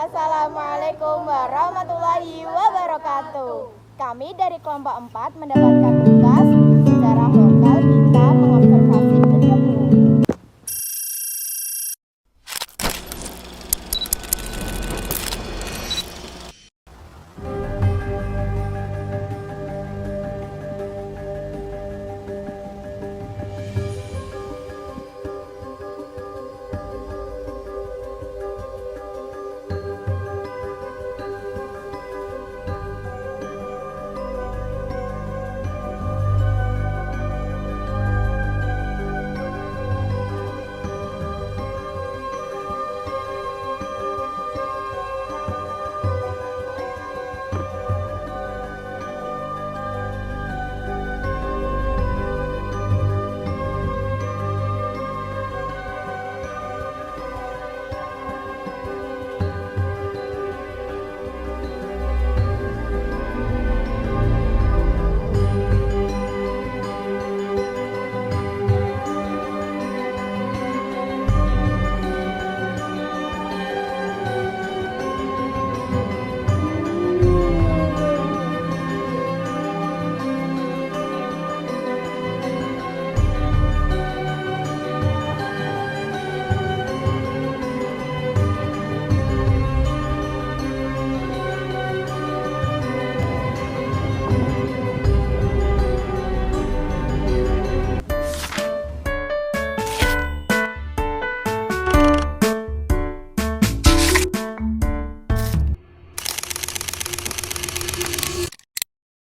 Assalamualaikum warahmatullahi wabarakatuh. Kami dari kelompok 4 mendapatkan tugas sejarah lokal kita mengobservasi penyu.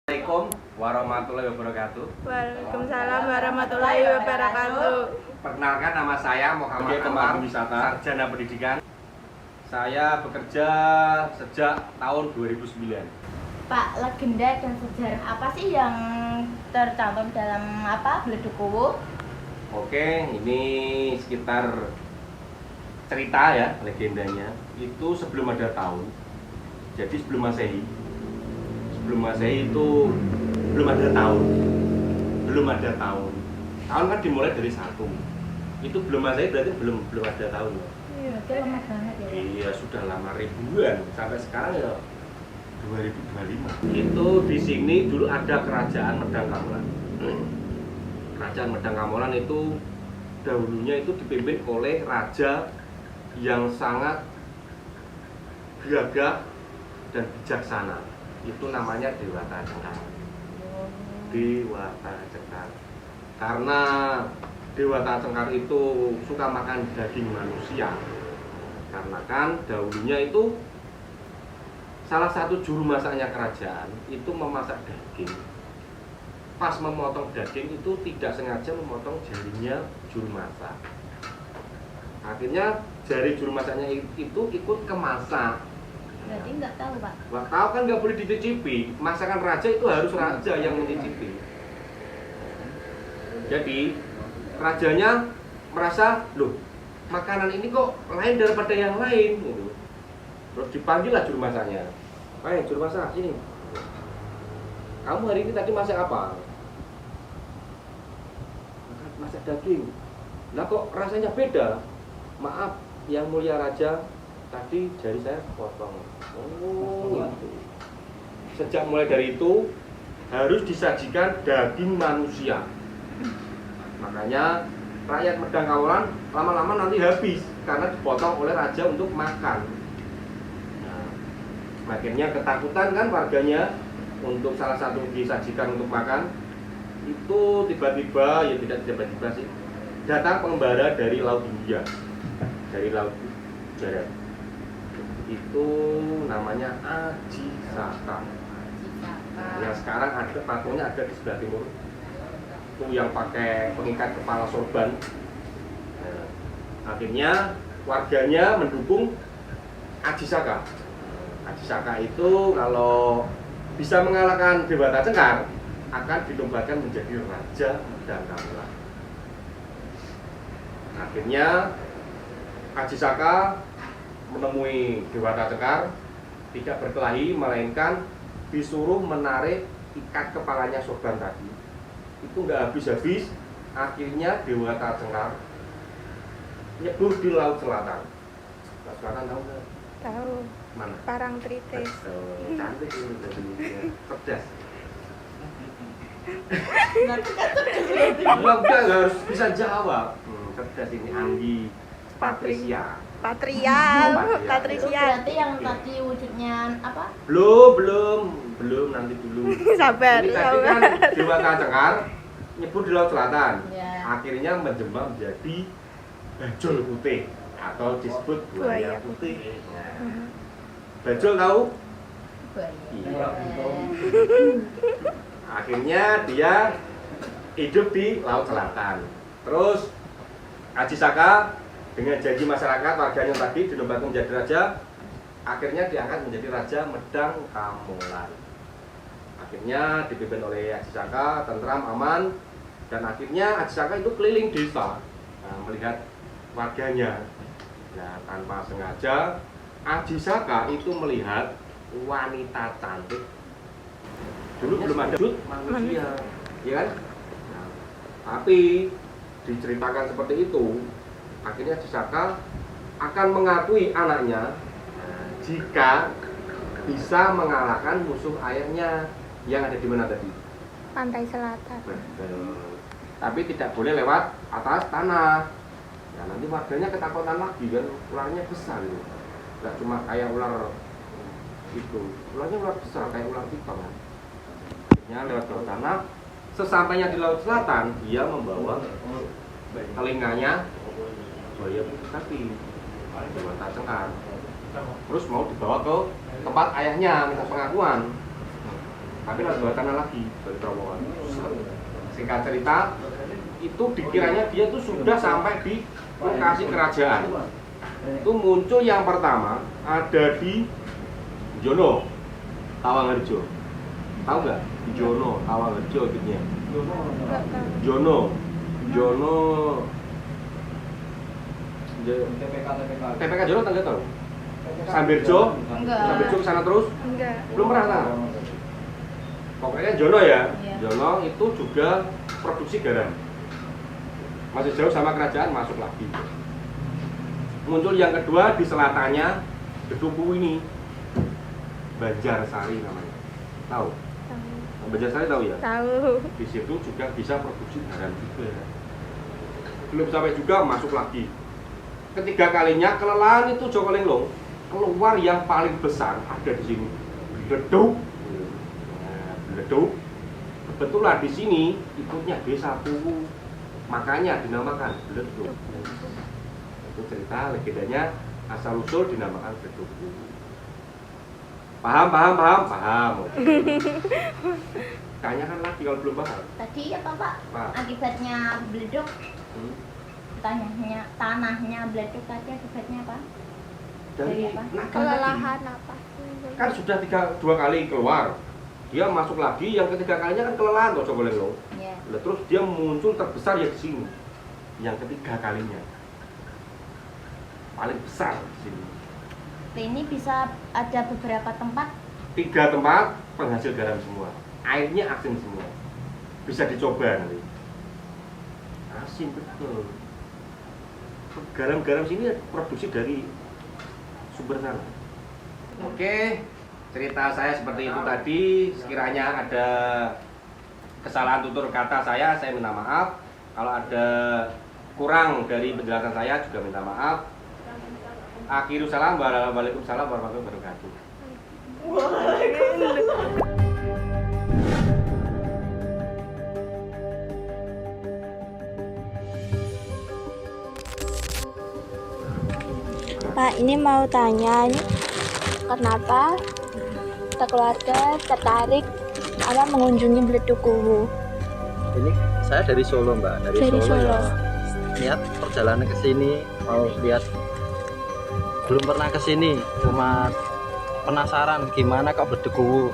Assalamualaikum warahmatullahi wabarakatuh. Waalaikumsalam warahmatullahi wabarakatuh. Perkenalkan, nama saya Muhammad Anwar, sarjana pendidikan. Saya bekerja sejak tahun 2009. Pak, legenda dan sejarah apa sih yang tercantum dalam Bledukuwu? Oke, ini sekitar cerita ya, legendanya. Itu sebelum ada tahun. Jadi sebelum Masehi. Sebelum Masehi itu belum ada tahun. Belum ada tahun. Tahun kan dimulai dari 1. Itu belum Masehi berarti belum ada tahun. Iya, itu lama banget ya. Iya, sudah lama ribuan. Sampai sekarang ya 2025. Itu di sini dulu ada kerajaan Medang Kamolan. Kerajaan Medang Kamolan itu dahulunya itu dipimpin oleh raja yang sangat gagah dan bijaksana. Itu namanya Dewata Cengkar. Dewata Cengkar. Karena Dewata Cengkar itu suka makan daging manusia. Karena kan dahulunya itu salah satu juru masaknya kerajaan itu memasak daging. Pas memotong daging itu tidak sengaja memotong jarinya juru masak. Akhirnya jari juru masaknya itu ikut kemasak. Berarti nggak tahu, Pak. Nggak tahu kan nggak boleh dicicipi. Masakan raja itu harus raja yang mencicipi. Jadi rajanya merasa, loh, makanan ini kok lain daripada yang lain gitu. Terus dipanggil lah juru masaknya. Juru masak, sini. Kamu hari ini tadi masak apa? Masak daging. Nah kok rasanya beda? Maaf, yang mulia raja, tadi jari saya potong. Oh, gitu. Sejak mulai dari itu harus disajikan daging manusia. Makanya rakyat Medang Kamolan lama-lama nanti habis karena dipotong oleh raja untuk makan. Nah, akhirnya ketakutan kan warganya untuk salah satu disajikan untuk makan. Itu tiba-tiba, ya tidak tiba-tiba sih, datang pengembara dari Laut India, dari Laut Barat. Itu namanya Aji Saka. Yang sekarang ada patungnya ada di sebelah timur. Itu yang pakai pengikat kepala sorban. Nah, akhirnya warganya mendukung Aji Saka. Aji Saka itu kalau bisa mengalahkan Dewata Cengkar akan dinobatkan menjadi Raja Medang Kamolan. Akhirnya Aji Saka menemui Dewata Cengkar, tidak berkelahi melainkan disuruh menarik ikat kepalanya sorban tadi. Itu nggak habis-habis, akhirnya Dewata Cengkar nyebur di Laut Selatan. Laut Selatan tahu nggak? Tahu. mana? Parangtritis. Betul, cantik ini jadi cerdas. Enggak harus bisa jawab. Cerdas ini Anggi Patricia. Patrial, Patrial. Itu Patricia. berarti yang tadi wujudnya apa? Belum nanti dulu. Sabar, Ini tadi kan sabar. Dewata Cengkar nyebur di Laut Selatan. Ya. Akhirnya menjembab menjadi bajul putih atau disebut buaya Buaya putih. Nah, bajul tahu? Iya. Akhirnya dia hidup di Laut Selatan. Terus Aji Saka dengan janji masyarakat warganya tadi dinobatkan menjadi raja, akhirnya diangkat menjadi Raja Medang Kamolan. Akhirnya dipimpin oleh Aji Saka, tentram, aman, dan akhirnya Aji Saka itu keliling desa melihat warganya. Nah, tanpa sengaja Aji Saka itu melihat wanita cantik. Dulu belum ada wujud manusia, ya kan? Nah, tapi diceritakan seperti itu, akhirnya Aji Saka akan mengakui anaknya jika bisa mengalahkan musuh ayahnya yang ada di mana tadi? Pantai Selatan. Tapi tidak boleh lewat atas tanah. Ya, nanti warganya ketakutan lagi kan, ularnya besar itu. Tidak cuma kayak ular itu, ularnya ular besar kayak ular piton kan. Akhirnya lewat bawah tanah. Sesampainya di Laut Selatan, dia membawa telinganya buaya putih tadi, Dewata Cengkar. Terus mau dibawa ke tempat ayahnya minta pengakuan, tapi lewat bawah tanah lagi dari terowongan. Singkat cerita, itu dikiranya dia tuh sudah sampai di lokasi kerajaan. Itu muncul yang pertama ada di Jono, Tawangrejo. Tahu nggak? Di Jono, Tawangrejo gitu. Jono TPK Jono tangga tahu? Sambirjo? Enggak. Sambirjo kesana terus? Enggak. Belum pernah tahu? Pokoknya Jono ya? Iya. Jono itu juga produksi garam. Masih jauh sama kerajaan, masuk lagi. Muncul yang kedua di selatannya Gedupu ini, Banjarsari namanya. Tahu? Banjarsari tahu ya? Tahu. Di situ juga bisa produksi garam juga. Belum sampai juga masuk lagi. Ketiga kalinya kelelahan itu Joko Linglung keluar yang paling besar ada di sini. Bleduk. Nah, Bleduk. Kebetulan di sini ikutnya desa Puwu. Makanya dinamakan Bleduk. Itu cerita legendanya asal usul dinamakan Bleduk. Paham. Tanyakan lagi kalau belum paham. Tadi apa Pak? Pak. Akibatnya beleduk. Tanahnya beleduk tadi akibatnya apa? Dari apa? nakal Kelelahan tadi. apa? Kan sudah dua kali keluar, dia masuk lagi, yang ketiga kalinya kan kelelahan toh Joko Linglung. Ya. Nah, terus dia muncul terbesar ya di sini, yang ketiga kalinya paling besar di sini. Ini bisa ada beberapa tempat. 3 tempat penghasil garam semua, airnya asin semua, bisa dicoba nanti. Asin betul. Garam-garam sini produksi dari sumber sana. Oke, cerita saya seperti itu tadi. Sekiranya ada kesalahan tutur kata saya minta maaf. Kalau ada kurang dari penjelasan saya juga minta maaf. Akhirul salam, waalaikumsalam warahmatullahi wabarakatuh. Pak, ini mau tanya ini kenapa keluarga tertarik mengunjungi Bleduk Kuwu? Ini saya dari Solo, Mbak. Dari Solo. Ya. Niat perjalanan ke sini mau lihat, belum pernah ke sini, cuma penasaran gimana kok Bleduk Kuwu.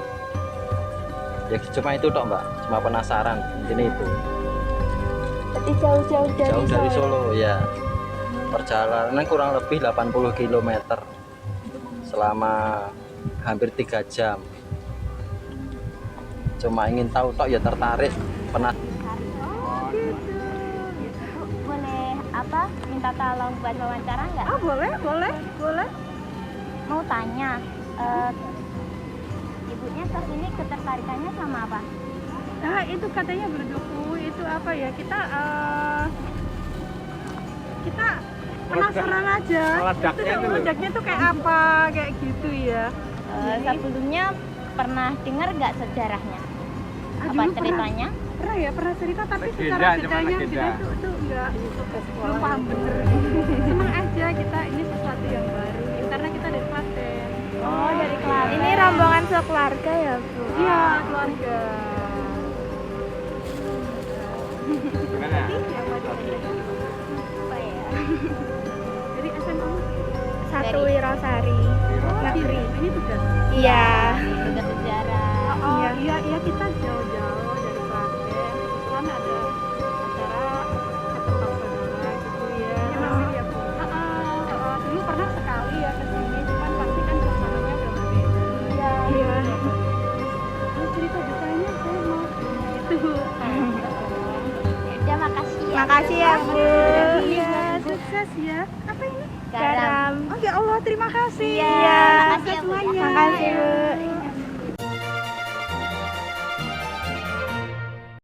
Ya cuma itu toh, Mbak. Cuma penasaran. Ini itu. Berarti jauh-jauh Jauh dari Solo, ya. Perjalanan kurang lebih 80 km selama hampir 3 jam. Cuma ingin tahu tok ya, tertarik, Boleh minta tolong buat wawancara nggak? Ah, boleh. Mau tanya, Ibunya ke sini ketertarikannya sama apa? Nah, itu katanya berduku, itu apa ya? Kita penasaran aja. Meledaknya tuh kayak apa, kayak gitu ya. Sebelumnya pernah dengar nggak sejarahnya? Apa Dulu ceritanya? pernah cerita, tapi secara detailnya kita tuh nggak belum paham bener. Senang aja kita, ini sesuatu yang baru karena kita dari Klaten. Oh, dari Klaten. Ini rombongan sekeluarga ya, Bu? Iya, keluarga. Apa ya? Dari SMA. Satu Wirosari Negeri. Ini tugas. Iya. Tugas sejarah. Oh iya kita jauh-jauh dari Klaten. Kebetulan ada acara ketempat saudara gitu ya. Iya, Bu. Dulu pernah sekali ya ke sini, cuman pasti kan suasananya udah berbeda. Iya. Terus cerita detailnya saya mau gitu. Ya, makasih ya. Makasih ya, Bu.